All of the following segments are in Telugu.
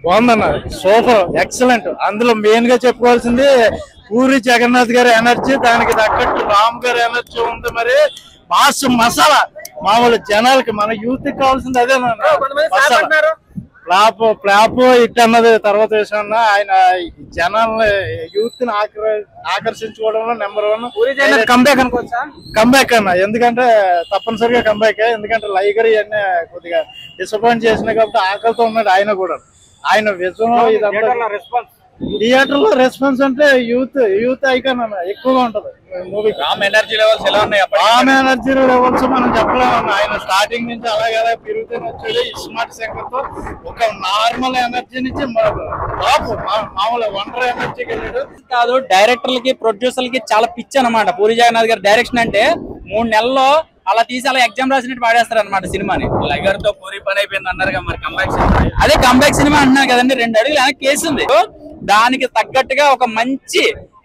బాగుందన్న, సూపర్, ఎక్సలెంట్. అందులో మెయిన్ గా చెప్పుకోవాల్సింది పూరి జగన్నాథ్ గారి ఎనర్జీ, దానికి తగ్గట్టు రామ్ గారి ఎనర్జీ ఉంది. మరి మాస్ మసాలా మామూలు జనాలకి, మన యూత్ కి కావాల్సింది అదేనన్నా. ఫ్లాప్ హిట్ అన్నది తర్వాత విషయం. ఆయన జనాల్ని యూత్ ని ఆకర్షించుకోవడంలో నెంబర్ 1 కంబ్యాక్ అనుకోవచ్చా? కంబ్యాక్ అన్న. ఎందుకంటే తప్పనిసరిగా కంబ్యాక్. ఎందుకంటే లైగర్ ఇవన్నీ కొద్దిగా డిసప్పాయింట్ చేసినాయి కాబట్టి ఆకలితో ఉన్నాడు ఆయన కూడా. ఆయన విజన్ థియేటర్ లో రెస్పాన్స్ అంటే యూత్ ఐకాన్ అన్న ఎక్కువగా ఉంటది మూవీ. రామ్ ఎనర్జీ లెవెల్స్ ఎలా ఉన్నాయి? రామ్ ఎనర్జీ లెవెల్స్ మనం చెప్పలేమన్నా. ఆయన స్టార్టింగ్ నుంచి అలాగే పెరుగుతూనే వచ్చాడు. ఇస్మార్ట్ శంకర్ తో ఒక నార్మల్ ఎనర్జీ నుంచి మామూలు వండర్ ఎనర్జీకి వెళ్ళాడు. కాదు, డైరెక్టర్లకి ప్రొడ్యూసర్లకి చాలా పిచ్చి అనమాట పూరి జగన్నాథ్ గారి డైరెక్షన్. అంటే 3 నెలల్లో అలా తీసి అలా ఎగ్జామ్ రాసినట్టు పాడేస్తారు అనమాట సినిమాని. లైగర్ తో పూరి పని అయిపోయింది అన్నారు. మరి కంబ్యాక్ సినిమా, అదే కంబ్యాక్ సినిమా అంటున్నారు కదండి. 2 అడుగులు వెనక్కి కేసింది. దానికి తగ్గట్టుగా ఒక మంచి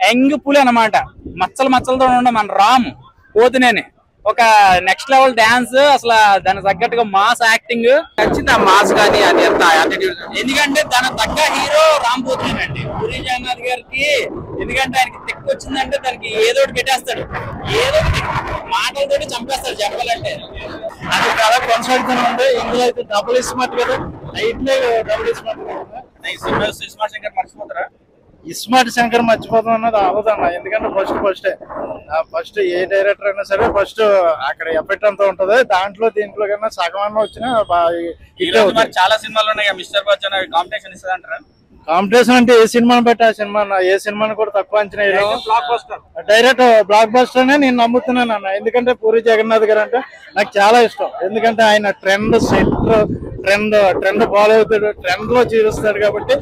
యంగ్ పులి అనమాట. మచ్చలతో ఉండే మన రామ్ పోతునేని ఒక నెక్స్ట్ లెవెల్ డాన్స్. అసలు దానికి తగ్గట్టుగా మాస్ యాక్టింగ్ నచ్చింది. ఆ మాస్ కానీ అది ఎంత యాటిట్యూడ్, ఎందుకంటే దానికి తగ్గ హీరో రామ్ పోతునేనండి పూరి జగన్నాథ్ గారికి. ఎందుకంటే ఆయనకి తెక్కు వచ్చిందంటే దానికి ఏదోటి పెట్టేస్తాడు, ఏదో మాటలతోటి చంపేస్తాడు చెప్పాలంటే. అది చాలా కొనసాగుతూనే ఉంది. ఇందులో అయితే డబుల్ ఇస్మార్ట్ కదా, నైట్లే డబుల్ ఇస్మార్ట్ కదా. ఇస్మార్ట్ శంకర్ మర్చిపోతారా? ఇస్మార్ట్ శంకర్ మర్చిపోతాం అన్నది అవదన్న. ఎందుకంటే ఫస్ట్ ఏ డైరెక్టర్ అయినా సరే ఫస్ట్ అక్కడ ఎఫెక్ట్ అంతా ఉంటది. దీంట్లో కన్నా సగం అన్న వచ్చినా చాలా సినిమాలు ఉన్నాయి. మిస్టర్ బచ్చన్ కాంపిటీషన్ ఇస్తుంది అంటారా? కాంపిటీషన్ అంటే ఏ సినిమాని బట్టి ఆ సినిమా, ఏ సినిమాని కూడా తక్కువ అంచనా డైరెక్ట్ బ్లాక్ బస్టర్ అనే నేను నమ్ముతున్నాను అన్న. ఎందుకంటే పూరి జగన్నాథ్ గారు అంటే నాకు చాలా ఇష్టం. ఎందుకంటే ఆయన ట్రెండ్ ఫాలో అవుతాడు, ట్రెండ్ లో జీవిస్తాడు కాబట్టి